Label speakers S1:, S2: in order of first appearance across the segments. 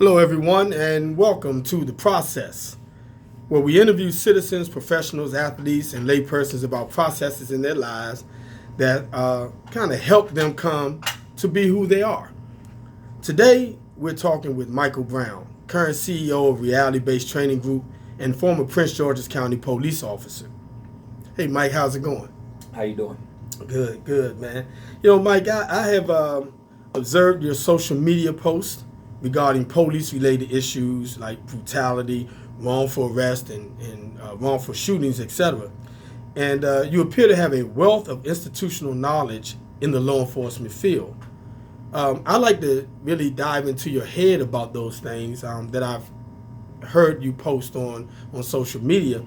S1: Hello, everyone, and welcome to The Process, where we interview citizens, professionals, athletes, and laypersons about processes in their lives that kind of help them come to be who they are. Today, we're talking with Michael Brown, current CEO of Reality Based Training Group and former Prince George's County police officer. Hey, Mike, how's it going?
S2: How you doing?
S1: Good, man. You know, Mike, I have observed your social media posts regarding police-related issues like brutality, wrongful arrest, and wrongful shootings, etc. And you appear to have a wealth of institutional knowledge in the law enforcement field. I'd like to really dive into your head about those things that I've heard you post on social media.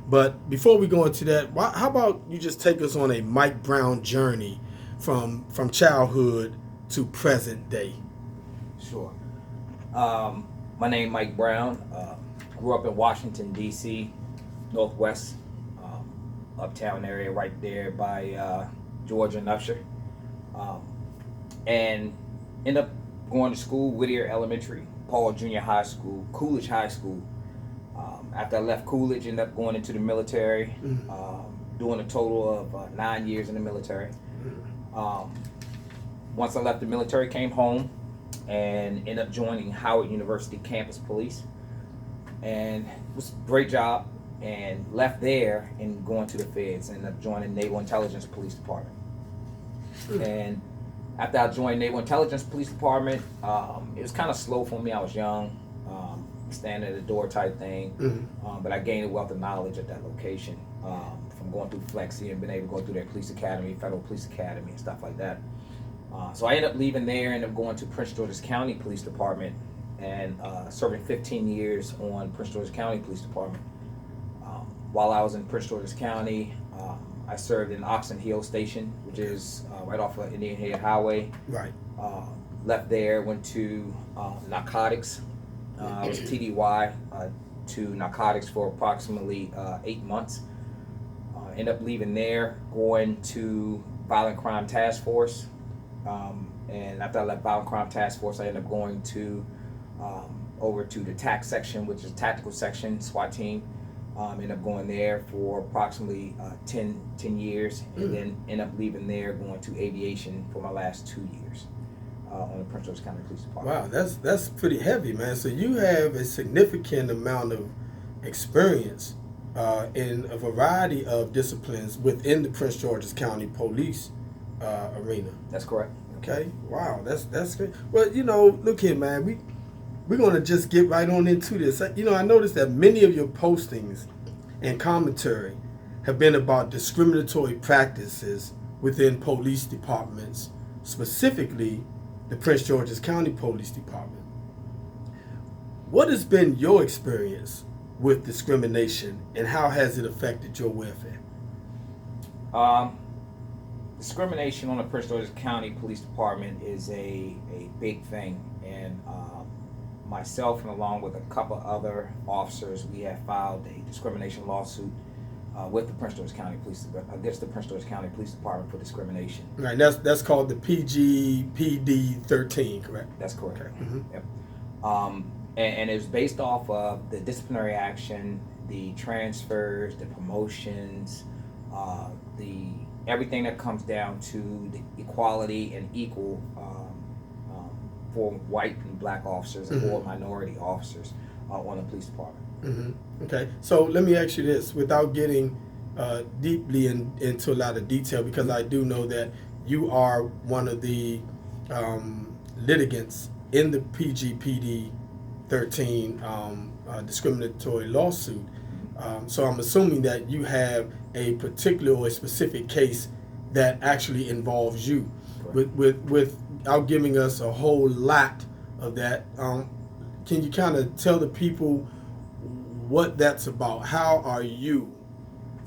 S1: But before we go into that, how about you just take us on a Mike Brown journey from childhood to present day?
S2: Sure. My name Mike Brown. Grew up in Washington, D.C., Northwest, uptown area right there by Georgia and Upshur. And ended up going to school, Whittier Elementary, Paul Junior High School, Coolidge High School. After I left Coolidge, ended up going into the military, doing a total of 9 years in the military. Once I left the military, came home and ended up joining Howard University Campus Police. And it was a great job, and left there and going to the feds, ended up joining Naval Intelligence Police Department. And after I joined Naval Intelligence Police Department, it was kind of slow for me. I was young, standing at the door type thing, but I gained a wealth of knowledge at that location from going through Flexi and being able to go through their police academy, federal police academy, and stuff like that. So I ended up leaving there and ended up going to Prince George's County Police Department and serving 15 years on Prince George's County Police Department. While I was in Prince George's County, I served in Oxon Hill Station, which is right off of Indian Head Highway.
S1: Right.
S2: Left there, went to narcotics. I was TDY to narcotics for approximately 8 months. Ended up leaving there, going to Violent Crime Task Force. And after I left Violent Crime Task Force, I ended up going to over to the TAC section, which is Tactical Section, SWAT team. Ended up going there for approximately 10 years, and then ended up leaving there, going to aviation for my last 2 years on the Prince George's County Police Department.
S1: Wow, that's pretty heavy, man. So you have a significant amount of experience in a variety of disciplines within the Prince George's County Police arena.
S2: That's correct.
S1: Okay. Wow, that's good. Well, you know, look here, man. We're going to just get right on into this. You know, I noticed that many of your postings and commentary have been about discriminatory practices within police departments, specifically the Prince George's County Police Department. What has been your experience with discrimination, and how has it affected your welfare?
S2: Discrimination on the Prince George's County Police Department is a big thing, and myself and along with a couple other officers, we have filed a discrimination lawsuit with the Prince George's County Police against the Prince George's County Police Department for discrimination.
S1: Right, that's called the PGPD 13, correct?
S2: That's correct.
S1: Okay. Mm-hmm.
S2: Yep. And it was based off of the disciplinary action, the transfers, the promotions, the everything that comes down to the equality and equal for white and black officers and or minority officers on the police department.
S1: Mm-hmm. Okay, so let me ask you this, without getting deeply into a lot of detail, because I do know that you are one of the litigants in the PGPD 13 discriminatory lawsuit. So I'm assuming that you have a particular or a specific case that actually involves you. Without giving us a whole lot of that, can you kind of tell the people what that's about? How are you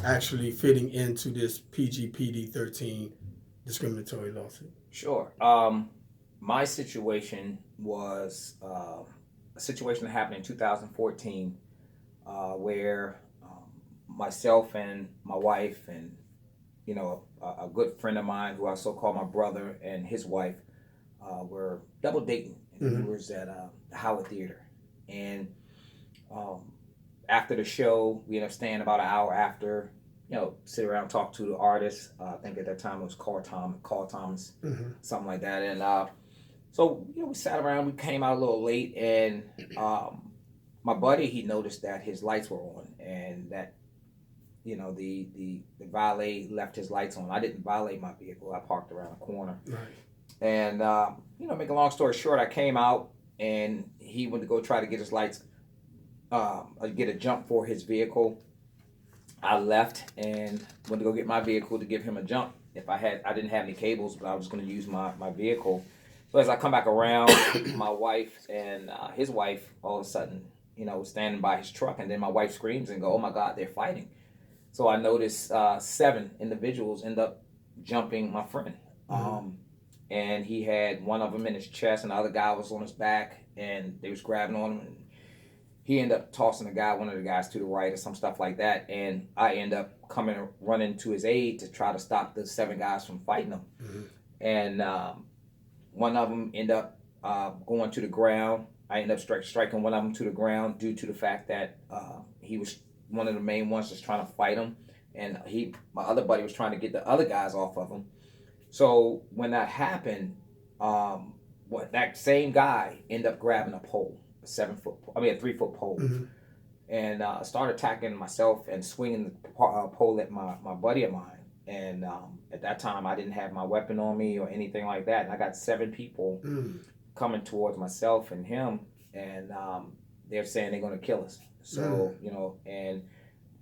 S1: actually fitting into this PGPD 13 discriminatory lawsuit?
S2: Sure. My situation was a situation that happened in 2014 where myself and my wife and a good friend of mine who I so called my brother and his wife were double dating, and we was at the Howard Theater, and after the show, we ended up staying about an hour after, sit around, talk to the artist. I think at that time it was Carl Thomas, something like that. And so, we sat around, we came out a little late, and my buddy, he noticed that his lights were on, and that, the valet left his lights on. I didn't valet my vehicle. I parked around the corner.
S1: Right.
S2: And, make a long story short, I came out, and he went to go try to get his lights, get a jump for his vehicle. I left and went to go get my vehicle to give him a jump. I didn't have any cables, but I was going to use my vehicle. So as I come back around, my wife and his wife, all of a sudden, was standing by his truck, and then my wife screams and go, "Oh my God, they're fighting!" So I noticed 7 individuals end up jumping my friend, and he had one of them in his chest, and the other guy was on his back, and they was grabbing on him, and he ended up tossing one of the guys to the right or some stuff like that, and I end up running to his aid to try to stop the 7 guys from fighting him, and one of them ended up going to the ground. I ended up striking one of them to the ground due to the fact that he was one of the main ones just trying to fight him, and my other buddy was trying to get the other guys off of him. So when that happened, that same guy ended up grabbing a pole, a 3-foot pole, and started attacking myself and swinging the pole at my buddy of mine. And at that time, I didn't have my weapon on me or anything like that, and I got 7 people coming towards myself and him, and they're saying they're going to kill us. So, and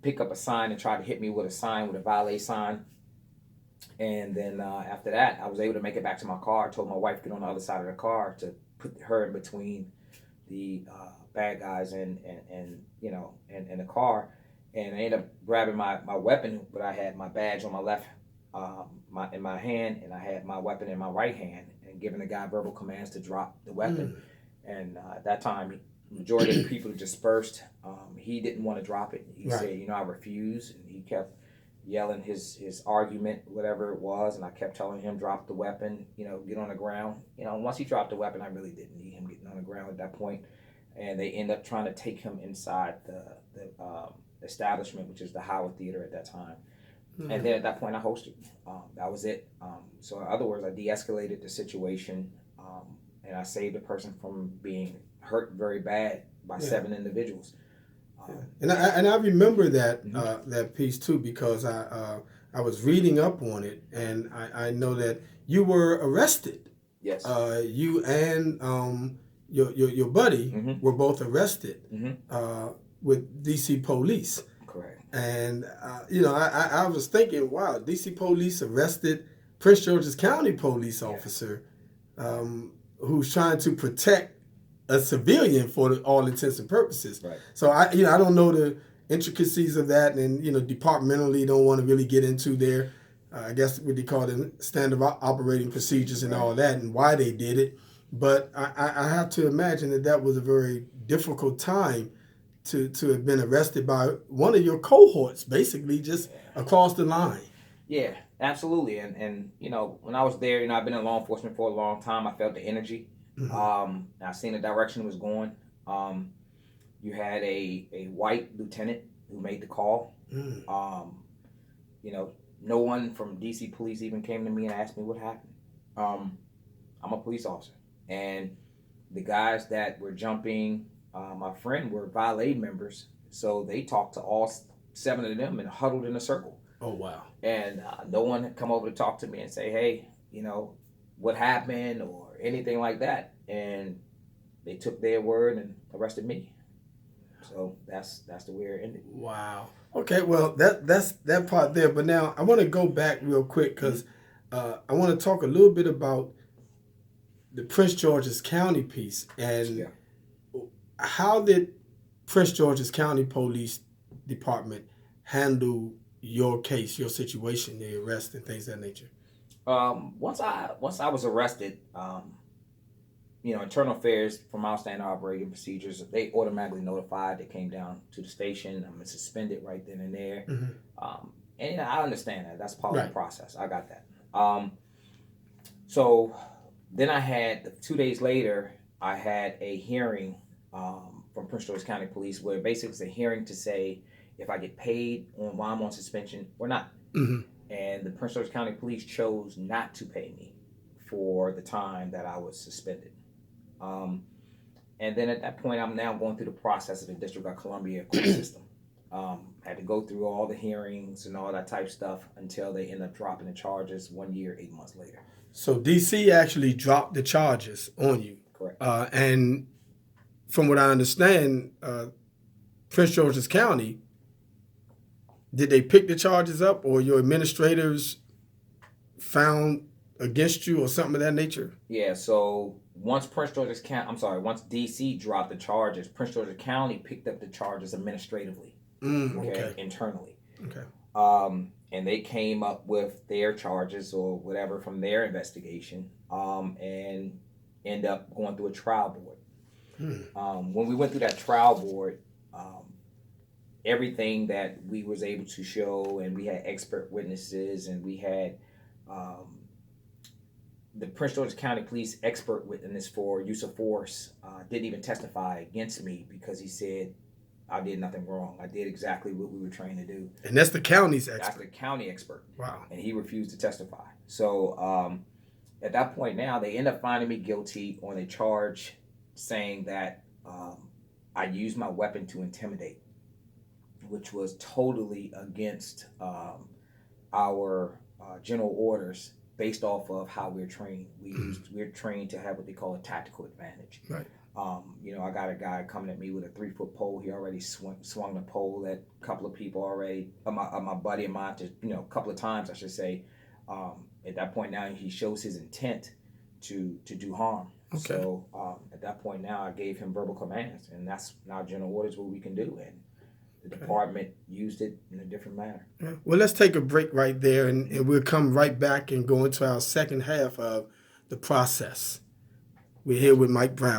S2: pick up a sign and try to hit me with a valet sign. And then after that, I was able to make it back to my car. I told my wife to get on the other side of the car to put her in between the bad guys and the car. And I ended up grabbing my weapon, but I had my badge on my left, in my hand, and I had my weapon in my right hand, and giving the guy verbal commands to drop the weapon. And at that time, the majority of the people dispersed. He didn't want to drop it. He said, I refuse, and he kept yelling his argument, whatever it was, and I kept telling him, drop the weapon, get on the ground. Once he dropped the weapon, I really didn't need him getting on the ground at that point. And they end up trying to take him inside the establishment, which is the Howard Theater at that time. And then at that point, I hosted. That was it. So in other words, I de-escalated the situation, and I saved a person from being hurt very bad by 7 individuals.
S1: And I remember that that piece too, because I was reading up on it, and I know that you were arrested.
S2: Yes.
S1: You and your buddy were both arrested with DC police.
S2: Correct.
S1: And I was thinking, wow, DC police arrested Prince George's County police officer who's trying to protect a civilian for all intents and purposes. Right. So I don't know the intricacies of that, and departmentally don't want to really get into their I guess what they call them standard operating procedures and all that, and why they did it. But I have to imagine that was a very difficult time to have been arrested by one of your cohorts, basically just across the line.
S2: Yeah, absolutely. And when I was there, I've been in law enforcement for a long time. I felt the energy. I seen the direction it was going. You had a white lieutenant who made the call. No one from DC police even came to me and asked me what happened. I'm a police officer, and the guys that were jumping my friend were valet members, so they talked to all 7 of them and huddled in a circle.
S1: Oh, wow.
S2: And no one had come over to talk to me and say, hey, what happened or anything like that. And they took their word and arrested me. So that's the way it ended.
S1: Wow. Okay, well, that's that part there. But now I want to go back real quick because I want to talk a little bit about the Prince George's County piece. And how did Prince George's County Police Department handle your case, your situation, the arrest and things of that nature?
S2: Once I was arrested, internal affairs from our standard operating procedures, they automatically notified. They came down to the station. I'm suspended right then and there. And I understand that. That's part of the process. I got that. So Then I had 2 days later, I had a hearing from Prince George's County Police, where basically it's a hearing to say if I get paid while I'm on suspension or not.
S1: Mm-hmm.
S2: And the Prince George's County Police chose not to pay me for the time that I was suspended. And then at that point, I'm now going through the process of the District of Columbia court system. Had to go through all the hearings and all that type of stuff until they end up dropping the charges 1 year, 8 months later.
S1: So DC actually dropped the charges on you.
S2: Correct.
S1: And from what I understand, Prince George's County, did they pick the charges up, or your administrators found against you or something of that nature?
S2: Yeah, so once DC dropped the charges, Prince George's County picked up the charges administratively, internally.
S1: Okay.
S2: And they came up with their charges or whatever from their investigation, and end up going through a trial board. When we went through that trial board, everything that we was able to show, and we had expert witnesses, and we had the Prince George's County Police expert witness for use of force didn't even testify against me because he said I did nothing wrong. I did exactly what we were trained to do.
S1: And that's the county's expert.
S2: That's the county expert.
S1: Wow.
S2: And he refused to testify. So at that point now, they end up finding me guilty on a charge saying that I used my weapon to intimidate, which was totally against our general orders based off of how we're trained. We're trained to have what they call a tactical advantage.
S1: Right.
S2: I got a guy coming at me with a 3-foot pole. He already swung the pole at a couple of people already. My buddy of mine, a couple of times, I should say. At that point now, he shows his intent to do harm.
S1: Okay.
S2: So at that point now, I gave him verbal commands, and that's now general orders what we can do. And the department used it in a different manner.
S1: Yeah. Well, let's take a break right there, and we'll come right back and go into our second half of the process. We're here with Mike Brown.